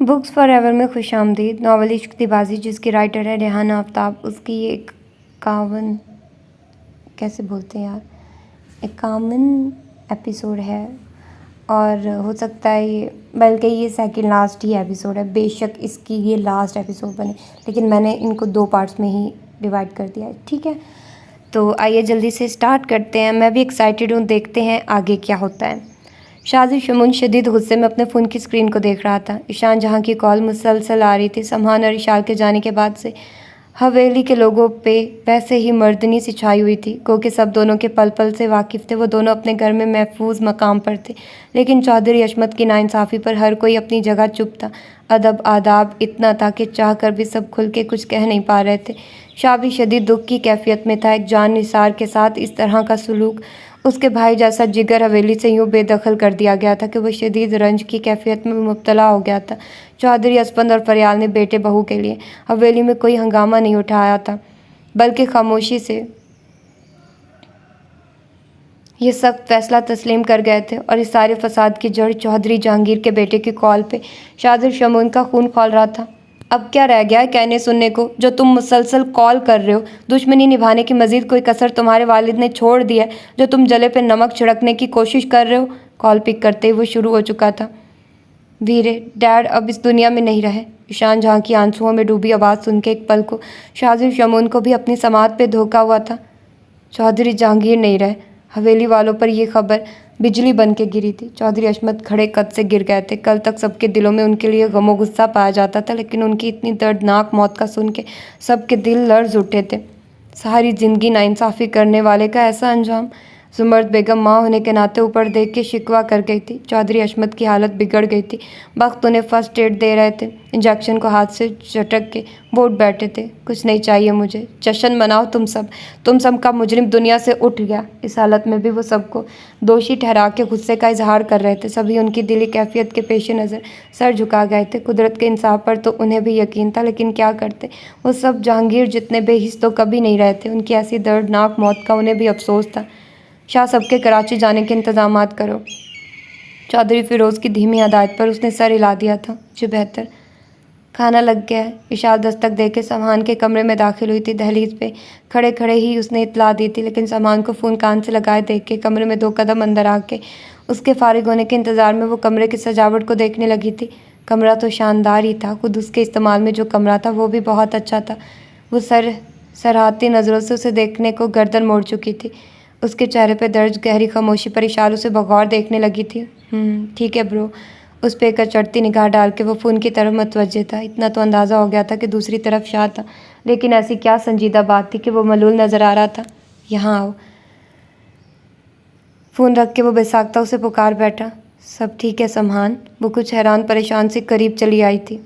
Books forever में खुशामदीद। Novel इश्क-दी-बाज़ी जिसकी writer है रेहाना आफ्ताब, उसकी ये 51 कैसे बोलते हैं यार 51 एपिसोड है और हो सकता है ये बल्कि ये सेकंड लास्ट ही एपिसोड है। बेशक इसकी ये लास्ट एपिसोड बने, लेकिन मैंने इनको 2 पार्ट्स में ही डिवाइड कर दिया है। ठीक है, तो आइए जल्दी से स्टार्ट करते हैं। मैं भी एक्साइटेड हूँ, देखते हैं आगे क्या होता है। शाज़िब शमून शदीद गुस्से में अपने फ़ोन की स्क्रीन को देख रहा था। ईशान जहाँ की कॉल मुसलसल आ रही थी। समहान और इशार के जाने के बाद से हवेली के लोगों पे वैसे ही मर्दनी सी छाई हुई थी, क्योंकि सब दोनों के पल पल से वाकिफ़ थे। वो दोनों अपने घर में महफूज मकाम पर थे, लेकिन चौधरी अशमत की नाइंसाफ़ी पर हर कोई अपनी जगह चुप था। अदब आदाब इतना था कि चाह कर भी सब खुल के कुछ कह नहीं पा रहे थे। शाह भी शदीद दुख की कैफियत में था। एक जान निसार के साथ इस तरह का सलूक उसके भाई जैसा जिगर हवेली से यूँ बेदखल कर दिया गया था कि वह शदीद रंज की कैफियत में मुब्तला हो गया था। चौधरी असफंद और फरियाल ने बेटे बहू के लिए हवेली में कोई हंगामा नहीं उठाया था, बल्कि खामोशी से ये सब फैसला तस्लीम कर गए थे। और इस सारे फसाद की जड़ चौधरी जहांगीर के बेटे की कॉल पे शाज़िब शमून का खून खौल रहा था। अब क्या रह गया है कहने सुनने को, जो तुम मुसलसल कॉल कर रहे हो? दुश्मनी निभाने की मजीद कोई कसर तुम्हारे वालिद ने छोड़ दिया है, जो तुम जले पे नमक छिड़कने की कोशिश कर रहे हो? कॉल पिक करते ही वो शुरू हो चुका था। वीरे, डैड अब इस दुनिया में नहीं रहे। ईशान जहाँ की आंसुओं में डूबी आवाज़ सुन के एक पल को शाज़िब शमून को भी अपनी समात पे धोखा हुआ था। चौधरी जहांगीर नहीं रहे। हवेली वालों पर यह खबर बिजली बन के गिरी थी। चौधरी अशमत खड़े कद से गिर गए थे। कल तक सबके दिलों में उनके लिए गमो गुस्सा पाया जाता था, लेकिन उनकी इतनी दर्दनाक मौत का सुन के सबके दिल लर्ज उठे थे। सारी ज़िंदगी नाइंसाफ़ी करने वाले का ऐसा अंजाम। जुमर्द बेगम माँ होने के नाते ऊपर देख के शिकवा कर गई थी। चौधरी अशमत की हालत बिगड़ गई थी। वक्त उन्हें फर्स्ट एड दे रहे थे। इंजेक्शन को हाथ से झटक के वो उठ बैठे थे। कुछ नहीं चाहिए मुझे, जश्न मनाओ तुम सब का मुजरिम दुनिया से उठ गया। इस हालत में भी वो सबको दोषी ठहरा के गुस्से का इजहार कर रहे थे। सभी उनकी दिली कैफियत के पेश नज़र सर झुका गए थे। कुदरत के इंसाफ पर तो उन्हें भी यकीन था, लेकिन क्या करते। वो सब जहांगीर जितने बेहिस तो कभी नहीं रहे थे। उनकी ऐसी दर्दनाक मौत का उन्हें भी अफसोस था। शाह सबके कराची जाने के इंतज़ामात करो। चौधरी फिरोज़ की धीमी हदायत पर उसने सर हिला दिया था। जी बेहतर, खाना लग गया है। इशार दस्तक दे के सामान के कमरे में दाखिल हुई थी। दहलीज पे खड़े खड़े ही उसने इतला दी थी, लेकिन सामान को फ़ोन कान से लगाए देख के कमरे में 2 कदम अंदर आके उसके फारिग होने के इंतज़ार में वो कमरे की सजावट को देखने लगी थी। कमरा तो शानदार ही था। खुद उसके इस्तेमाल में जो कमरा था वो भी बहुत अच्छा था। वो सरहाती नज़रों से उसे देखने को गर्दन मोड़ चुकी थी। उसके चेहरे पे दर्ज गहरी खामोशी पर इशारों से बगौर देखने लगी थी। ठीक है ब्रो। उस पे एक चढ़ती निगाह डाल के वो फ़ोन की तरफ मतवज्जे था। इतना तो अंदाज़ा हो गया था कि दूसरी तरफ शाह था, लेकिन ऐसी क्या संजीदा बात थी कि वो मलूल नज़र आ रहा था। यहाँ आओ। फ़ोन रख के वो बेसाख्ता उसे पुकार बैठा। सब ठीक है समहान? वो कुछ हैरान परेशान से करीब चली आई थी।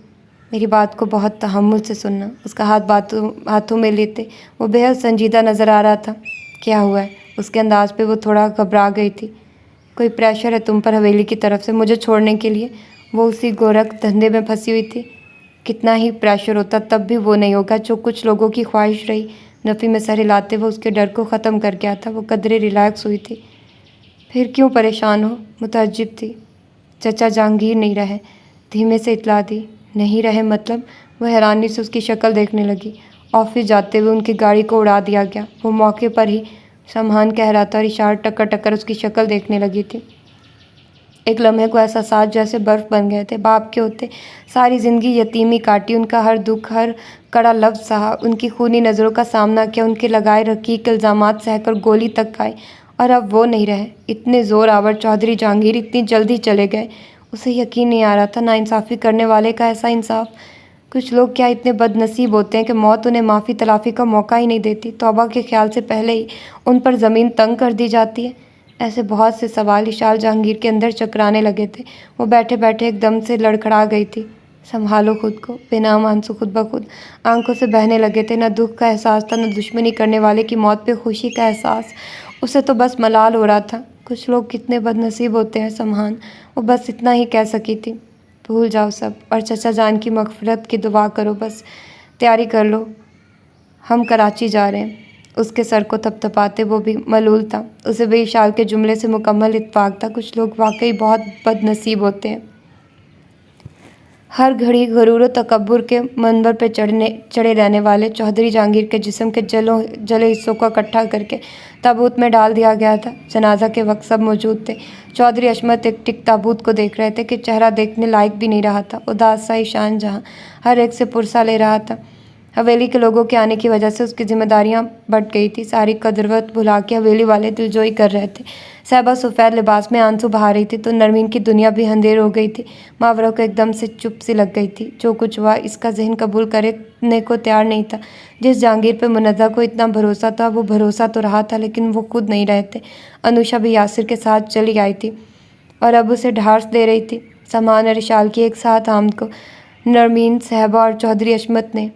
मेरी बात को बहुत तहम्मुल से सुनना। उसका हाथ हाथों में लेते वो बेहद संजीदा नज़र आ रहा था। क्या हुआ है? उसके अंदाज पे वो थोड़ा घबरा गई थी। कोई प्रेशर है तुम पर हवेली की तरफ से मुझे छोड़ने के लिए? वो उसी गोरख धंधे में फंसी हुई थी। कितना ही प्रेशर होता तब भी वो नहीं होगा जो कुछ लोगों की ख्वाहिश रही। नफ़ी में सर हिलाते वो उसके डर को ख़त्म कर गया था। वो कदरे रिलैक्स हुई थी। फिर क्यों परेशान हो? मुतअज्जिब थी। चचा जहांगीर नहीं रहे, धीमे से इतला दी। नहीं रहे मतलब? वह हैरानी से उसकी शक्ल देखने लगी। ऑफिस जाते हुए उनकी गाड़ी को उड़ा दिया गया। वो मौके पर ही समहान कह रहा था और इशार टक्कर टक्कर उसकी शक्ल देखने लगी थी। एक लम्हे को ऐसा साथ जैसे बर्फ़ बन गए थे। बाप के होते सारी ज़िंदगी यतीमी काटी, उनका हर दुख हर कड़ा लफ्ज़ सहा, उनकी खूनी नज़रों का सामना किया, उनके लगाए रकीक इल्ज़ामात सहकर गोली तक खाई, और अब वो नहीं रहे। इतने ज़ोर आवर चौधरी जहांगीर इतनी जल्दी चले गए। उसे यकीन नहीं आ रहा था। नाइंसाफ़ी करने वाले का ऐसा इंसाफ। कुछ लोग क्या इतने बदनसीब होते हैं कि मौत उन्हें माफ़ी तलाफ़ी का मौका ही नहीं देती। तौबा के ख्याल से पहले ही उन पर ज़मीन तंग कर दी जाती है। ऐसे बहुत से सवाल इशार जहांगीर के अंदर चकराने लगे थे। वो बैठे बैठे एकदम से लड़खड़ा गई थी। संभालो खुद को। बेनाम आंसू खुद ब खुद आंखों से बहने लगे थे। न दुख का एहसास था, न दुश्मनी करने वाले की मौत पे खुशी का एहसास। उसे तो बस मलाल हो रहा था। कुछ लोग कितने बदनसीब होते हैं समहान। वो बस इतना ही कह सकी थी। भूल जाओ सब और चचा जान की मग़फ़िरत की दुआ करो। बस तैयारी कर लो, हम कराची जा रहे हैं। उसके सर को थपथपाते वो भी मलूल था। उसे भी इशार के जुमले से मुकम्मल इत्तेफ़ाक था। कुछ लोग वाकई बहुत बदनसीब होते हैं। हर घड़ी गुरूर और तकब्बुर के मंबर पे चढ़े रहने वाले चौधरी जहांगीर के जिस्म के जले हिस्सों को इकट्ठा करके ताबूत में डाल दिया गया था। जनाजा के वक्त सब मौजूद थे। चौधरी अशमत एक टिक ताबूत को देख रहे थे कि चेहरा देखने लायक भी नहीं रहा था। उदास सा ईशान जहां हर एक से पुरसा ले रहा था। हवेली के लोगों के आने की वजह से उसकी जिम्मेदारियां बढ़ गई थी। सारी कदरवत भुला के हवेली वाले दिलजोई कर रहे थे। साहिबा सफ़ेद लिबास में आंसू बहा रही थी तो नरमीन की दुनिया भी अंधेर हो गई थी। मावरा को एकदम से चुप सी लग गई थी। जो कुछ हुआ इसका जहन कबूल करने को तैयार नहीं था। जिस जहांगीर पे मुनज़्ज़ा को इतना भरोसा था वो भरोसा तो रहा था, लेकिन वो खुद नहीं रहे थे। अनुषा भी यासिर के साथ चली आई थी और अब उसे ढार्स दे रही थी। सामान और रिशाल की एक साथ आमद को नरमीन, साहिबा और चौधरी अशमत ने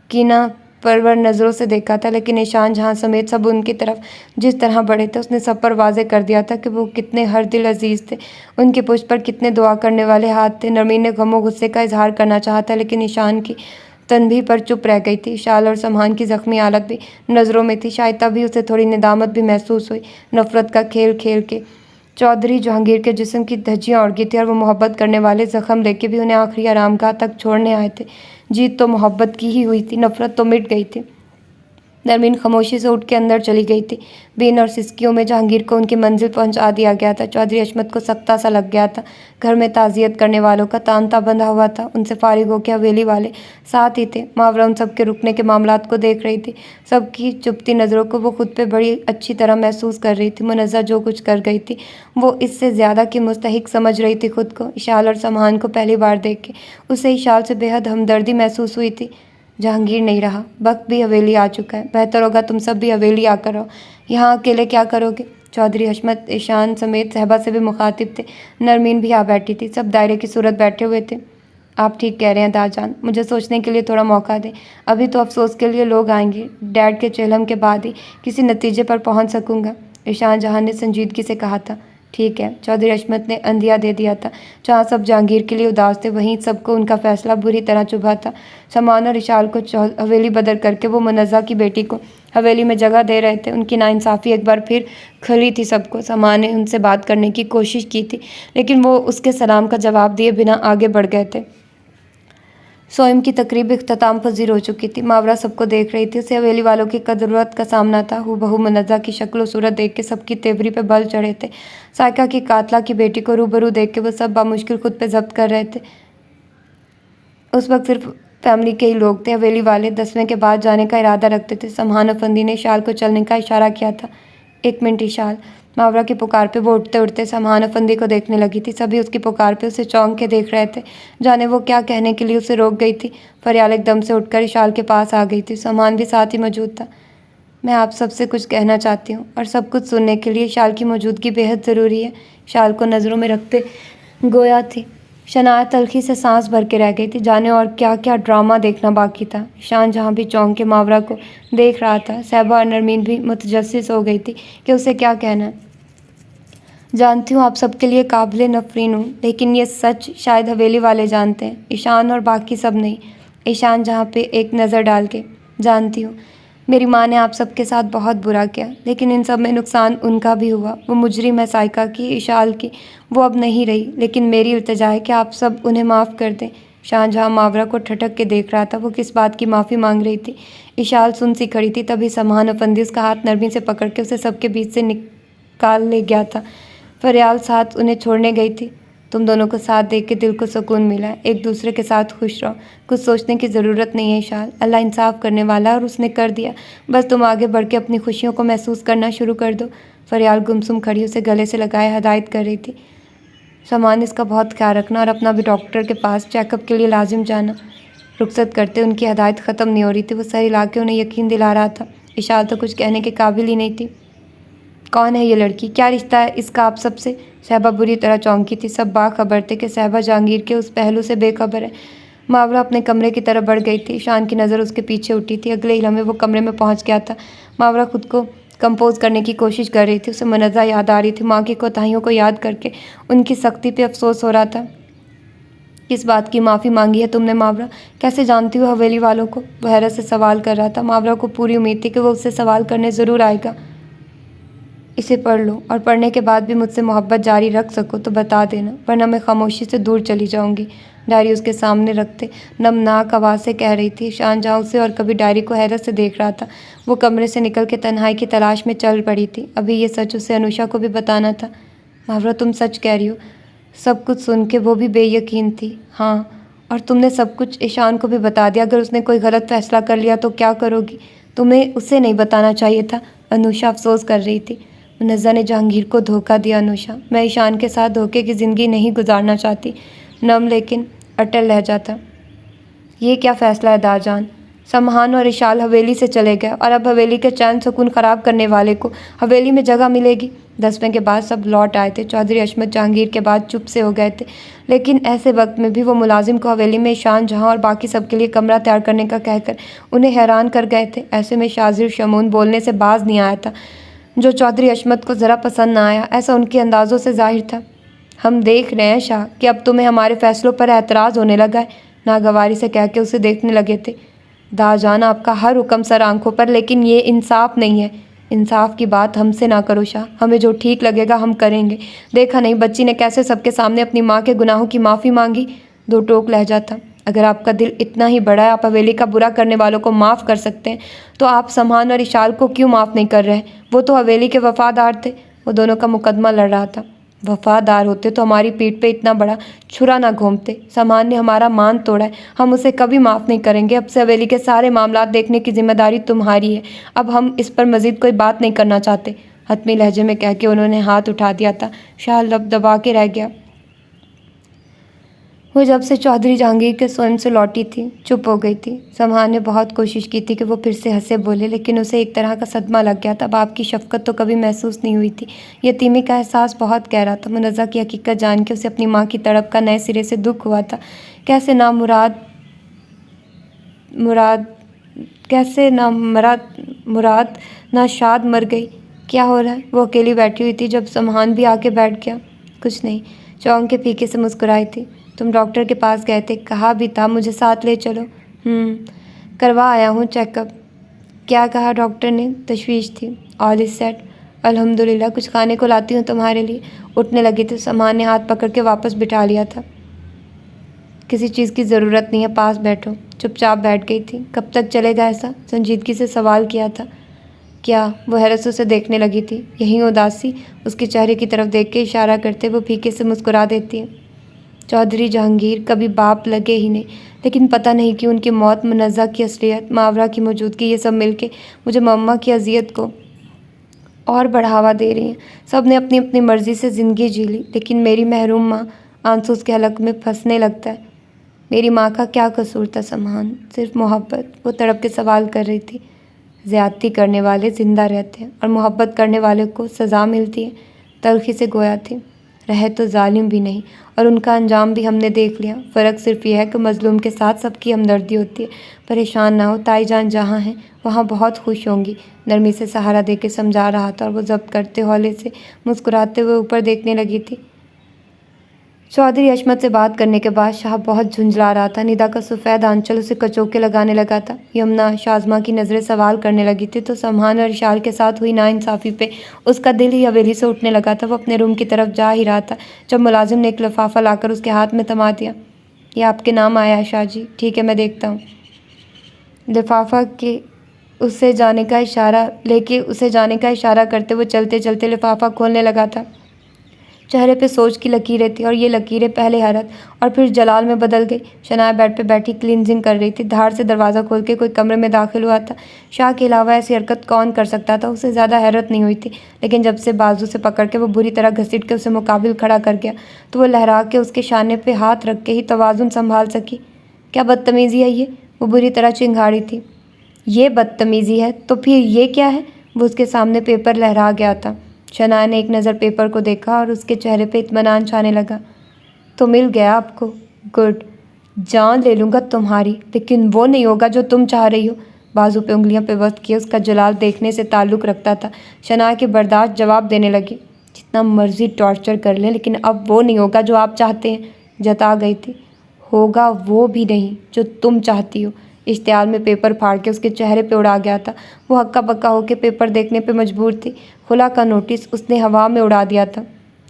कीना परवर नज़रों से देखा था, लेकिन ईशान जहां समेत सब उनकी तरफ जिस तरह बढ़े थे उसने सब पर वाजे कर दिया था कि वो कितने हर दिल अजीज़ थे। उनके पुष्प पर कितने दुआ करने वाले हाथ थे। नरमीन ने गमो गुस्से का इजहार करना चाहा था, लेकिन ईशान की तनबीह पर चुप रह गई थी। शाल और सामान की ज़ख्मी हालत भी नज़रों में थी। शायद तभी उसे थोड़ी निदामत भी महसूस हुई। नफ़रत का खेल खेल के चौधरी जहांगीर के जिस्म की धज्जियाँ उड़ गई थी और वो मोहब्बत करने वाले ज़ख्म लेके भी उन्हें आखिरी आरामगाह तक छोड़ने आए थे। जीत तो मोहब्बत की ही हुई थी, नफ़रत तो मिट गई थी। नरमीन खामोशी से उठ के अंदर चली गई थी। बीन और सिसकियों में जहांगीर को उनकी मंजिल पहुंचा दिया गया था। चौधरी अशमत को सख्ता सा लग गया था। घर में ताज़ियत करने वालों का तांता बंधा हुआ था। उनसे फारिग होकर हवेली वाले साथ ही थे। मावरा उन सबके रुकने के मामलात को देख रही थी। सबकी चुपती नज़रों को वो खुद पे बड़ी अच्छी तरह महसूस कर रही थी। मुनज़्ज़ा जो कुछ कर गई थी वो इससे ज़्यादा की मुस्तहिक समझ रही थी खुद को। इशाल और सामान को पहली बार देख के उसे इशाल से बेहद हमदर्दी महसूस हुई थी। जहांगीर नहीं रहा, वक्त भी हवेली आ चुका है। बेहतर होगा तुम सब भी हवेली आकर रहो। यहाँ अकेले क्या करोगे? चौधरी अशमत ईशान समेत साहिबा से भी मुखातिब थे। नरमीन भी आ बैठी थी। सब दायरे की सूरत बैठे हुए थे। आप ठीक कह रहे हैं दाजान, मुझे सोचने के लिए थोड़ा मौका दें। अभी तो अफसोस के लिए लोग आएंगे। डैड के चेलम के बाद ही किसी नतीजे पर पहुँच सकूँगा, ईशान जहां ने संजीदगी से कहा था। ठीक है, चौधरी अशमत ने अंदिया दे दिया था। जहाँ सब जहांगीर के लिए उदास थे वहीं सबको उनका फैसला बुरी तरह चुभा था। सामान और इशाल को हवेली बदल करके वो मुनज़्ज़ा की बेटी को हवेली में जगह दे रहे थे। उनकी नाइंसाफ़ी एक बार फिर खली थी सबको। सामान ने उनसे बात करने की कोशिश की थी, लेकिन वो उसके सलाम का जवाब दिए बिना आगे बढ़ गए थे। सोइम की तकरीब इख्तिताम पजीर हो चुकी थी। मावरा सबको देख रही थी। उसे हवेली वालों की कदरत का सामना था। हूबहू मुनज़्ज़ा की शक्ल और सूरत देख के सबकी तेवरी पे बल चढ़े थे। साइका की कातला की बेटी को रूबरू देख के वो सब बामुश्किल खुद पे जब्त कर रहे थे। उस वक्त सिर्फ फैमिली के ही लोग थे। हवेली वाले 10वें के बाद जाने का इरादा रखते थे। समहान अफंदी ने इशाल को चलने का इशारा किया था। एक मिनट इशाल। मावरा की पुकार पे वो उठते उठते समहान अफंदी को देखने लगी थी। सभी उसकी पुकार पे उसे चौंक के देख रहे थे, जाने वो क्या कहने के लिए उसे रोक गई थी। फरियाल एकदम से उठकर इशाल के पास आ गई थी। समहान भी साथ ही मौजूद था। मैं आप सबसे कुछ कहना चाहती हूँ और सब कुछ सुनने के लिए इशाल की मौजूदगी बेहद ज़रूरी है। इशाल को नज़रों में रखते गोया थी। शनाया तलखी से सांस भर के रह गई थी। जाने और क्या क्या ड्रामा देखना बाकी था। ईशान जहाँ भी चौंक के मावरा को देख रहा था। साहिबा और नरमीन भी मुतजस्सिस हो गई थी कि उसे क्या कहना है। जानती हूँ आप सबके लिए काबिल नफरीन हूँ, लेकिन ये सच शायद हवेली वाले जानते हैं, ईशान और बाकी सब नहीं। ईशान जहाँ पे एक नज़र डाल के, जानती हूँ मेरी माँ ने आप सबके साथ बहुत बुरा किया, लेकिन इन सब में नुकसान उनका भी हुआ। वो मुजरिम है साइका की, इशाल की, वो अब नहीं रही, लेकिन मेरी इल्तिजा है कि आप सब उन्हें माफ़ कर दें। शाहजहाँ मावरा को ठटक के देख रहा था। वो किस बात की माफ़ी मांग रही थी। इशाल सुन सी खड़ी थी। तभी समहान अफंदी उसका हाथ नरमी से पकड़ के उसे सबके बीच से निकाल ले गया था। फरियाल साथ उन्हें छोड़ने गई थी। तुम दोनों को साथ देख के दिल को सुकून मिला है। एक दूसरे के साथ खुश रहो। कुछ सोचने की ज़रूरत नहीं है इशाल। अल्लाह इंसाफ करने वाला और उसने कर दिया। बस तुम आगे बढ़ के अपनी खुशियों को महसूस करना शुरू कर दो। फरियाल गुमसुम खड़ी उसे गले से लगाए हदायत कर रही थी। सामान इसका बहुत ख्याल रखना और अपना भी डॉक्टर के पास चेकअप के लिए लाजिम जाना। रुखसत करते उनकी हदायत ख़त्म नहीं हो रही थी। वो सर हिला के उन्हें यकीन दिला रहा था। इशाल तो कुछ कहने के काबिल ही नहीं थी। कौन है ये लड़की? क्या रिश्ता है इसका आप सबसे? साहिबा बुरी तरह चौंकी थी। सब बाखबर थे कि साहिबा जहांगीर के उस पहलू से बेखबर है। मावरा अपने कमरे की तरफ बढ़ गई थी। शान की नज़र उसके पीछे उठी थी। अगले ही लम्हे वो कमरे में पहुंच गया था। मावरा खुद को कंपोज करने की कोशिश कर रही थी। उसे मुनज़्ज़ा याद आ रही थी। माँ की कोताहियों को याद करके उनकी सख्ती पे अफसोस हो रहा था। किस बात की माफ़ी मांगी है तुमने मावरा? कैसे जानती हो हवेली वालों को? वह हैरत से सवाल कर रहा था। मावरा को पूरी उम्मीद थी कि वो उससे सवाल करने ज़रूर आएगा। इसे पढ़ लो और पढ़ने के बाद भी मुझसे मोहब्बत जारी रख सको तो बता देना, वरना मैं खामोशी से दूर चली जाऊंगी। डायरी उसके सामने रखते नमनाक आवाज़ से कह रही थी। शाहजहाँ उसे और कभी डायरी को हैरत से देख रहा था। वो कमरे से निकल के तन्हाई की तलाश में चल पड़ी थी। अभी ये सच उसे अनुषा को भी बताना था। मावरा, तुम सच कह रही हो? सब कुछ सुन के वो भी बेयकीन थी। हाँ, और तुमने सब कुछ ईशान को भी बता दिया। अगर उसने कोई गलत फैसला कर लिया तो क्या करोगी? तुम्हें उसे नहीं बताना चाहिए था। अनुषा अफसोस कर रही थी। मुनज़्ज़ा ने जहांगीर को धोखा दिया अनुषा। मैं ईशान के साथ धोखे की ज़िंदगी नहीं गुजारना चाहती। नम लेकिन अटल रह जाता। ये क्या फ़ैसला है दाजान? समहान और इशाल हवेली से चले गए और अब हवेली के चैन सुकून ख़राब करने वाले को हवेली में जगह मिलेगी। 10वें के बाद सब लौट आए थे। चौधरी अशमत जहांगीर के बाद चुप से हो गए थे, लेकिन ऐसे वक्त में भी वो मुलाजिम को हवेली में ईशान जहां और बाकी सबके लिए कमरा तैयार करने का कहकर उन्हें हैरान कर गए थे। ऐसे में शाजिर शमून बोलने से बाज नहीं आया था। जो चौधरी अशमत को ज़रा पसंद ना आया, ऐसा उनके अंदाज़ों से जाहिर था। हम देख रहे हैं शाह कि अब तुम्हें हमारे फ़ैसलों पर एतराज़ होने लगा है, नागवारी से कह के उसे देखने लगे थे। दाजान, आपका हर हुक्म सर आंखों पर, लेकिन ये इंसाफ नहीं है। इंसाफ की बात हमसे ना करो शाह, हमें जो ठीक लगेगा हम करेंगे। देखा नहीं बच्ची ने कैसे सबके सामने अपनी माँ के गुनाहों की माफ़ी मांगी। दो टोक लहजा था। अगर आपका दिल इतना ही बड़ा है, आप हवेली का बुरा करने वालों को माफ़ कर सकते हैं, तो आप समहान और इशाल को क्यों माफ़ नहीं कर रहे? वो तो हवेली के वफादार थे। वो दोनों का मुकदमा लड़ रहा था। वफादार होते तो हमारी पीठ पे इतना बड़ा छुरा ना घूमते। समहान ने हमारा मान तोड़ा है, हम उसे कभी माफ़ नहीं करेंगे। अब से हवेली के सारे मामलात देखने की जिम्मेदारी तुम्हारी है। अब हम इस पर मज़ीद कोई बात नहीं करना चाहते। हतमी लहजे में कह के उन्होंने हाथ उठा दिया था। शाह लब दबा के रह गया। वो जब से चौधरी जहांगीर के स्वयं से लौटी थी चुप हो गई थी। समहान ने बहुत कोशिश की थी कि वो फिर से हंसे बोले, लेकिन उसे एक तरह का सदमा लग गया था। बाप की शफकत तो कभी महसूस नहीं हुई थी। यतीमी का एहसास बहुत गहरा था। मुनज़्ज़ा की हकीकत जान के उसे अपनी माँ की तड़प का नए सिरे से दुख हुआ था। कैसे ना मुराद ना शाद मर गई। क्या हो रहा है? वो अकेली बैठी हुई थी जब समहान भी आके बैठ गया। कुछ नहीं, चौंक के फीके से मुस्कुराई थी। तुम डॉक्टर के पास गए थे, कहा भी था मुझे साथ ले चलो। करवा आया हूँ चेकअप। क्या कहा डॉक्टर ने? तशवीश थी। ऑल इज सेट, अल्हम्दुलिल्लाह। कुछ खाने को लाती हूँ तुम्हारे लिए। उठने लगी तो सामान ने हाथ पकड़ के वापस बिठा लिया था। किसी चीज़ की ज़रूरत नहीं है, पास बैठो। चुपचाप बैठ गई थी। कब तक चलेगा ऐसा? संजीदगी से सवाल किया था। क्या? वो हैरत से उसे देखने लगी थी। यही उदासी उसके चेहरे की तरफ देख के इशारा करते वो फीके से मुस्कुरा देती है। चौधरी जहांगीर कभी बाप लगे ही नहीं, लेकिन पता नहीं कि उनकी मौत, मुनज़्ज़ा की असलियत, मावरा की मौजूदगी, ये सब मिलके मुझे मम्मा की अजियत को और बढ़ावा दे रही हैं। सब ने अपनी अपनी मर्ज़ी से ज़िंदगी जी ली, लेकिन मेरी महरूम माँ आंसू के हलक में फंसने लगता है। मेरी माँ का क्या कसूर था समहान? सिर्फ मोहब्बत। वो तड़प के सवाल कर रही थी। ज़्यादती करने वाले ज़िंदा रहते हैं और मोहब्बत करने वाले को सज़ा मिलती है। तल्खी से गोया थी। रहे तो जालिम भी नहीं, और उनका अंजाम भी हमने देख लिया। फ़र्क सिर्फ यह है कि मज़लूम के साथ सबकी हमदर्दी होती है। परेशान ना हो, ताई जान जहाँ हैं वहाँ बहुत खुश होंगी। नरमी से सहारा दे के समझा रहा था और वो जब्त करते हौले से मुस्कुराते हुए ऊपर देखने लगी थी। चौधरी अशमत से बात करने के बाद शाह बहुत झुंझला रहा था। निदा का सफ़ेद आंचल उसे कचोके लगाने लगा था। यमुना शाज़मा की नज़रें सवाल करने लगी थी तो समहान और इशाल के साथ हुई नाइंसाफ़ी पे उसका दिल ही हवेली से उठने लगा था। वो अपने रूम की तरफ जा ही रहा था जब मुलाजिम ने एक लिफाफा लाकर उसके हाथ में थमा दिया। ये आपके नाम आया है शाह जी। ठीक है, मैं देखता हूँ। लिफाफा के उसे जाने का इशारा करते वो चलते चलते लिफाफा खोलने लगा था। चेहरे पे सोच की लकीरें थी और ये लकीरें पहले हैरत और फिर जलाल में बदल गई। शनाया बेड पे बैठी क्लींजिंग कर रही थी। धार से दरवाज़ा खोल के कोई कमरे में दाखिल हुआ था। शाह के अलावा ऐसी हरकत कौन कर सकता था? उसे ज़्यादा हैरत नहीं हुई थी, लेकिन जब से बाजू से पकड़ के वो बुरी तरह घसीट के उसे मुकाबिल खड़ा कर गया तो वो लहरा के उसके शाने पे हाथ रख के ही तवाज़ुन संभाल सकी। क्या बदतमीज़ी है ये? वो बुरी तरह चिंगाड़ी थी। ये बदतमीज़ी है तो फिर ये क्या है? वो उसके सामने पेपर लहरा गया था। शनाया ने एक नज़र पेपर को देखा और उसके चेहरे पे इत्मीनान छाने लगा। तो मिल गया आपको? गुड। जान ले लूँगा तुम्हारी, लेकिन वो नहीं होगा जो तुम चाह रही हो। बाजू पे उंगलियां पिवस्त किए उसका जलाल देखने से ताल्लुक़ रखता था। शनाया के बर्दाश्त जवाब देने लगी। जितना मर्जी टॉर्चर कर लें, लेकिन अब वो नहीं होगा जो आप चाहते हैं। जता गई थी। होगा वो भी नहीं जो तुम चाहती हो। इश्तिहार में पेपर फाड़ के उसके चेहरे पे उड़ा गया था। वो हक्का बक्का होकर पेपर देखने पे मजबूर थी। खुला का नोटिस उसने हवा में उड़ा दिया था।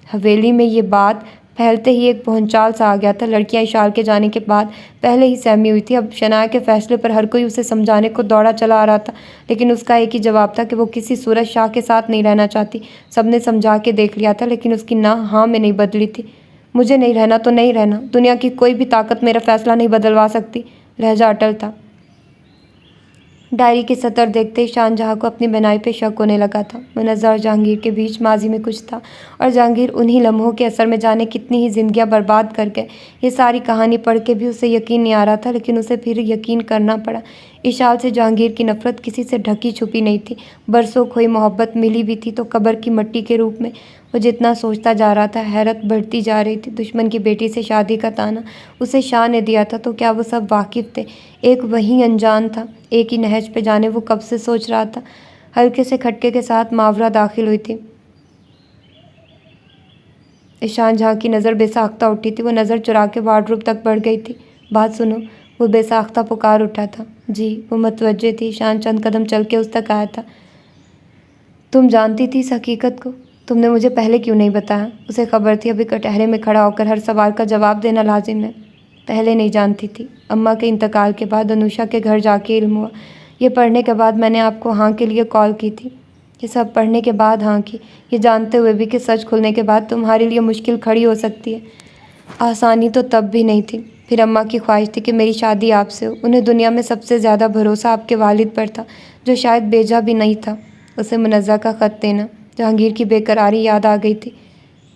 हवेली में ये बात फैलते ही एक भौंचाल सा आ गया था। लड़कियां इशाल के जाने के बाद पहले ही सहमी हुई थी। अब शनाया के फैसले पर हर कोई उसे समझाने को दौड़ा चला आ रहा था, लेकिन उसका एक ही जवाब था कि वो किसी सूरज शाह के साथ नहीं रहना चाहती। सबने समझा के देख लिया था, लेकिन उसकी ना हाँ में नहीं बदली थी। मुझे नहीं रहना तो नहीं रहना, दुनिया की कोई भी ताकत मेरा फैसला नहीं बदलवा सकती। लहजा अटल था। डायरी की सतर देखते ही शाहजहाँ को अपनी बनाई पे शक होने लगा था। मुनज़्ज़ा और जहांगीर के बीच माजी में कुछ था, और जहांगीर उन्हीं लम्हों के असर में जाने कितनी ही जिंदगियां बर्बाद कर गए। ये सारी कहानी पढ़ के भी उसे यकीन नहीं आ रहा था, लेकिन उसे फिर यकीन करना पड़ा। इशाल से जहांगीर की नफरत किसी से ढकी छुपी नहीं थी। बरसों खोई मोहब्बत मिली भी थी तो कब्र की मिट्टी के रूप में। वो जितना सोचता जा रहा था, हैरत बढ़ती जा रही थी। दुश्मन की बेटी से शादी का ताना उसे शाह ने दिया था, तो क्या वो सब वाकिफ थे? एक वही अनजान था। एक ही नहज पे जाने वो कब से सोच रहा था। हल्के से खटके के साथ मावरा दाखिल हुई थी। ईशान जहाँ की नज़र बेसाख्ता उठी थी, वो नज़र चुरा के वार्डरोब तक बढ़ गई थी। बात सुनो, वो बेसाख्ता पुकार उठा था। जी। वो मतवज्जे थी। ईशान चंद कदम चल के उस तक आया था। तुम जानती थी इस हकीकत को? तुमने मुझे पहले क्यों नहीं बताया? उसे खबर थी अभी कटहरे में खड़ा होकर हर सवाल का जवाब देना लाजिम है। पहले नहीं जानती थी। अम्मा के इंतकाल के बाद अनुषा के घर जाके इल्म हुआ। ये पढ़ने के बाद मैंने आपको हाँ के लिए कॉल की थी। ये सब पढ़ने के बाद हाँ की, ये जानते हुए भी कि सच खुलने के बाद तुम्हारे लिए मुश्किल खड़ी हो सकती है। आसानी तो तब भी नहीं थी। फिर अम्मा की ख्वाहिश थी कि मेरी शादी आपसे हो। उन्हें दुनिया में सबसे ज़्यादा भरोसा आपके वालिद पर था, जो शायद बेजा भी नहीं था। उसे मुनज़्ज़ा का ख़त देना। जहांगीर की बेकरारी याद आ गई थी।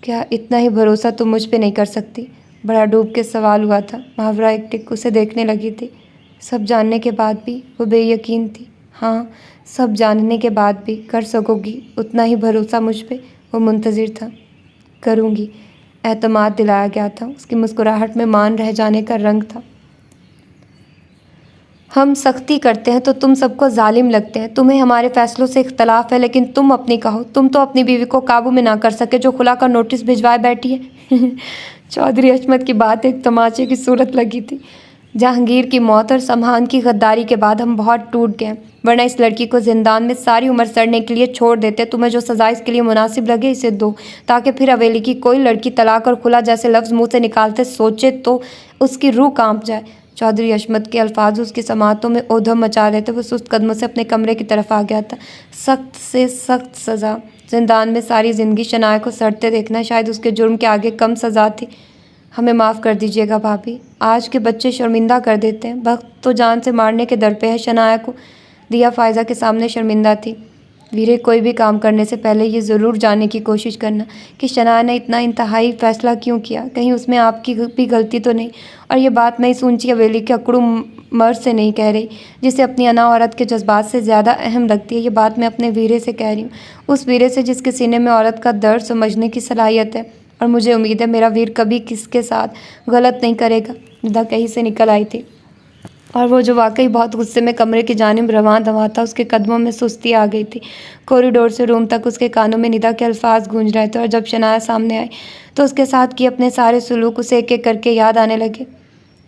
क्या इतना ही भरोसा तुम मुझ पे नहीं कर सकती? बड़ा डूब के सवाल हुआ था। मुहावरा एक टिक उसे देखने लगी थी। सब जानने के बाद भी वो बेयकीन थी। हाँ, सब जानने के बाद भी कर सकोगी उतना ही भरोसा मुझ पे? वो मुंतज़िर था। करूँगी, एतमाद दिलाया गया था। उसकी मुस्कुराहट में मान रह जाने का रंग था। हम सख्ती करते हैं तो तुम सबको जालिम लगते हैं। तुम्हें हमारे फैसलों से इख्तलाफ है, लेकिन तुम अपनी कहो। तुम तो अपनी बीवी को काबू में ना कर सके, जो खुला का नोटिस भिजवाए बैठी है। चौधरी अहमद की बात एक तमाचे की सूरत लगी थी। जहांगीर की मौत और समहान की गद्दारी के बाद हम बहुत टूट गए, वरना इस लड़की को जिंदान में सारी उम्र सड़ने के लिए छोड़ देते। तुम्हें जो सज़ा इसके लिए मुनासिब लगे इसे दो, ताकि फिर हवेली की कोई लड़की तलाक और खुला जैसे लफ्ज़ मुँह से निकालते सोचे तो उसकी रूह कांप जाए। चौधरी अहमद के अल्फाज उसकी समातों में ऊधम मचा रहे थे। वो सुस्त कदमों से अपने कमरे की तरफ आ गया था। सख्त से सख्त सज़ा, जिंदान में सारी ज़िंदगी शनाया को सड़ते देखना शायद उसके जुर्म के आगे कम सज़ा थी। हमें माफ़ कर दीजिएगा भाभी, आज के बच्चे शर्मिंदा कर देते हैं। वक्त तो जान से मारने के दर पे है। शनाया को दिया फ़ायज़ा के सामने शर्मिंदा थी। वीरे, कोई भी काम करने से पहले ये ज़रूर जानने की कोशिश करना कि शनाया ने इतना इंतहाई फ़ैसला क्यों किया। कहीं उसमें आपकी भी गलती तो नहीं। और ये बात मैं इस ऊंची हवेली के अकड़ू मर्द से नहीं कह रही, जिसे अपनी अना औरत के जज्बात से ज़्यादा अहम लगती है। ये बात मैं अपने वीरे से कह रही हूँ, उस वीरे से जिसके सीने में औरत का दर्द समझने की सलाहियत है। और मुझे उम्मीद है मेरा वीर कभी किसके साथ गलत नहीं करेगा। निदा कहीं से निकल आई थी, और वो जो वाकई बहुत गुस्से में कमरे की जानिब रवां दवा था, उसके कदमों में सुस्ती आ गई थी। कॉरिडोर से रूम तक उसके कानों में निदा के अल्फाज गूंज रहे थे, और जब शनाया सामने आई तो उसके साथ किए अपने सारे सुलूक उसे एक एक करके याद आने लगे।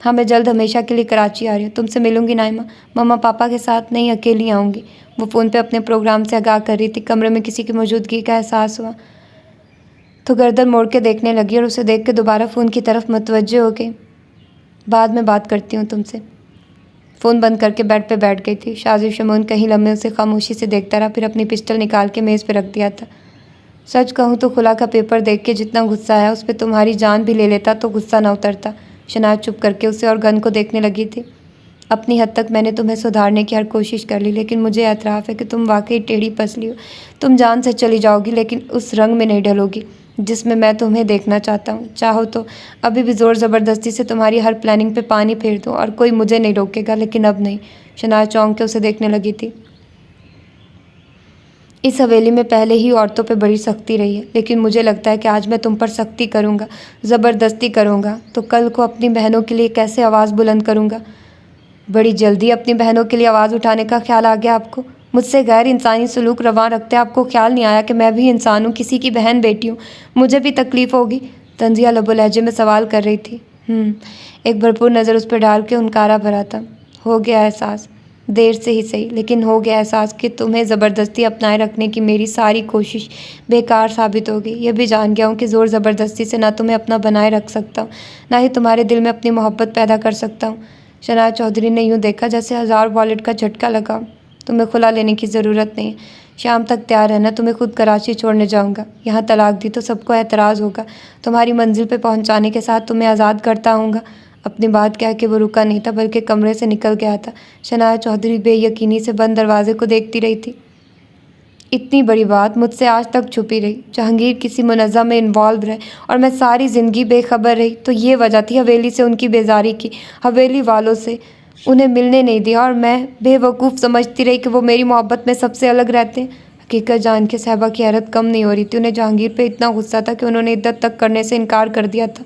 हाँ, मैं जल्द हमेशा के लिए कराची आ रही हूँ। तुमसे मिलूंगी नाइमा। मम्मा पापा के साथ नहीं, अकेली आऊँगी। वो फ़ोन पर अपने प्रोग्राम से आगाह कर रही थी। कमरे में किसी की मौजूदगी का एहसास हुआ तो गर्दन मोड़ के देखने लगी, और उसे देख के दोबारा फ़ोन की तरफ मुतवज्जे हो गई। बाद में बात करती हूँ तुमसे। फ़ोन बंद करके बेड पे बैठ गई थी। शाजिब शमून कहीं लम्हे उसे खामोशी से देखता रहा, फिर अपनी पिस्टल निकाल के मेज़ पे रख दिया था। सच कहूँ तो खुला का पेपर देख के जितना गुस्सा आया, उस पर तुम्हारी जान भी ले लेता तो गुस्सा ना उतरता। शनाया चुप करके उसे और गन को देखने लगी थी। अपनी हद तक मैंने तुम्हें सुधारने की हर कोशिश कर ली, लेकिन मुझे एतराफ़ है कि तुम वाकई टेढ़ी पसली हो। तुम जान से चली जाओगी, लेकिन उस रंग में नहीं ढलोगी जिसमें मैं तुम्हें देखना चाहता हूँ। चाहो तो अभी भी ज़ोर ज़बरदस्ती से तुम्हारी हर प्लानिंग पे पानी फेर दूँ, और कोई मुझे नहीं रोकेगा, लेकिन अब नहीं। शनाया चौंक के उसे देखने लगी थी। इस हवेली में पहले ही औरतों पे बड़ी सख्ती रही है, लेकिन मुझे लगता है कि आज मैं तुम पर सख्ती करूँगा, ज़बरदस्ती करूँगा तो कल को अपनी बहनों के लिए कैसे आवाज़ बुलंद करूँगा। बड़ी जल्दी अपनी बहनों के लिए आवाज़ उठाने का ख्याल आ गया आपको? मुझसे गैर इंसानी सलूक रवां रखते आपको ख्याल नहीं आया कि मैं भी इंसान हूँ, किसी की बहन बेटी हूँ, मुझे भी तकलीफ़ होगी? तंजिया लबो लहजे में सवाल कर रही थी। एक भरपूर नज़र उस पर डाल के हुनकारा भरा था। हो गया एहसास, देर से ही सही लेकिन हो गया एहसास कि तुम्हें ज़बरदस्ती अपनाए रखने की मेरी सारी कोशिश बेकार साबित हो गई। यह भी जान गया हूँ कि ज़ोर ज़बरदस्ती से ना तुम्हें अपना बनाए रख सकता हूँ, ना ही तुम्हारे दिल में अपनी मोहब्बत पैदा कर सकता हूँ। शनाया चौधरी ने यूँ देखा जैसे हज़ार वॉलेट का झटका लगा। तुम्हें खुला लेने की ज़रूरत नहीं है, शाम तक तैयार रहना, तुम्हें खुद कराची छोड़ने जाऊँगा। यहाँ तलाक दी तो सबको एतराज़ होगा, तुम्हारी मंजिल पर पहुँचाने के साथ तुम्हें आज़ाद करता आऊँगा। अपनी बात कह के वो रुका नहीं था बल्कि कमरे से निकल गया था। शनाया चौधरी बेयकीनी से बंद दरवाजे को देखती रही थी। इतनी बड़ी बात मुझसे आज तक छुपी रही, जहांगीर किसी मुनज़्ज़म में इन्वॉल्व रहे और मैं सारी ज़िंदगी बेखबर रही, तो ये वजह थी हवेली से उनकी बेजारी की, हवेली वालों से उन्हें मिलने नहीं दिया और मैं बेवकूफ़ समझती रही कि वो मेरी मोहब्बत में सबसे अलग रहते हैं। हकीकत जान के साहिबा की हैरत कम नहीं हो रही थी। उन्हें जहांगीर पे इतना गुस्सा था कि उन्होंने इद्दत तक करने से इनकार कर दिया था।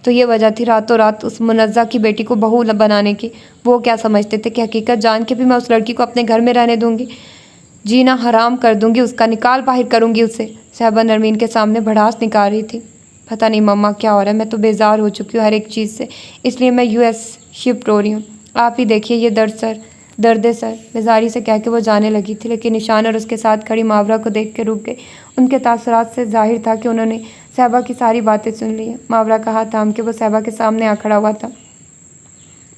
तो ये वजह थी रातों रात उस मुनज़्ज़ा की बेटी को बहू बनाने की। वो क्या समझते थे कि हकीकत जान के भी मैं उस लड़की को अपने घर में रहने दूंगी, जीना हराम कर दूंगी, उसका निकाल बाहर करूंगी उसे। साहिबा नरमीन के सामने भड़ास निकाल रही थी। पता नहीं मम्मा क्या हो रहा है, मैं तो बेजार हो चुकी हूँ हर एक चीज़ से, इसलिए मैं यूएस शिफ्ट हो रही हूँ। आप ही देखिए ये दर्द सर, बेजारी से कह के वो जाने लगी थी, लेकिन निशान और उसके साथ खड़ी मावरा को देख के रुक गई। उनके तासुरात से जाहिर था कि उन्होंने साहिबा की सारी बातें सुन ली हैं। मावरा का हाथ थाम के वो साहिबा के सामने आ खड़ा हुआ था।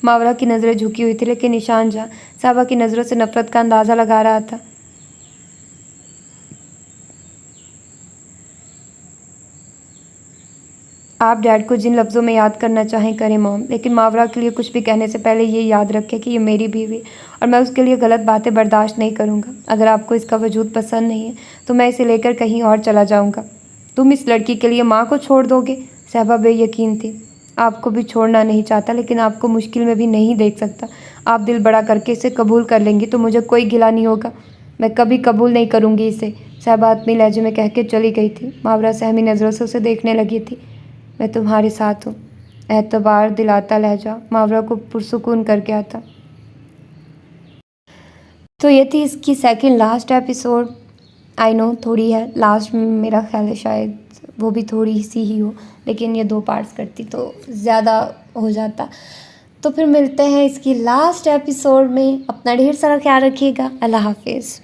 मावरा की नज़रें झुकी हुई थी, लेकिन निशान जहाँ साहिबा की नज़रों से नफरत का अंदाज़ा लगा रहा था। आप डैड को जिन लफ्ज़ों में याद करना चाहें करें मॉम, लेकिन मावरा के लिए कुछ भी कहने से पहले ये याद रखें कि ये मेरी बीवी और मैं उसके लिए गलत बातें बर्दाश्त नहीं करूँगा। अगर आपको इसका वजूद पसंद नहीं है तो मैं इसे लेकर कहीं और चला जाऊँगा। तुम इस लड़की के लिए माँ को छोड़ दोगे? साहिबा बेयकीन थी। आपको भी छोड़ना नहीं चाहता, लेकिन आपको मुश्किल में भी नहीं देख सकता। आप दिल बड़ा करके इसे कबूल कर लेंगी तो मुझे कोई गिला नहीं होगा। मैं कभी कबूल नहीं करूँगी इसे, साहिबा आत्मी लहजे में कह के चली गई थी। मावरा सहमी नज़रों से उसे देखने लगी थी। मैं तुम्हारे साथ हूँ, एतबार दिलाता लहजा मावरा को पुरसुकून कर गया था। तो ये थी इसकी second last episode. I know थोड़ी है लास्ट में, मेरा ख्याल है शायद वो भी थोड़ी सी ही हो, लेकिन ये 2 पार्ट्स करती तो ज़्यादा हो जाता। तो फिर मिलते हैं इसकी लास्ट एपिसोड में। अपना ढेर सारा ख्याल रखिएगा। अल्लाह हाफिज़।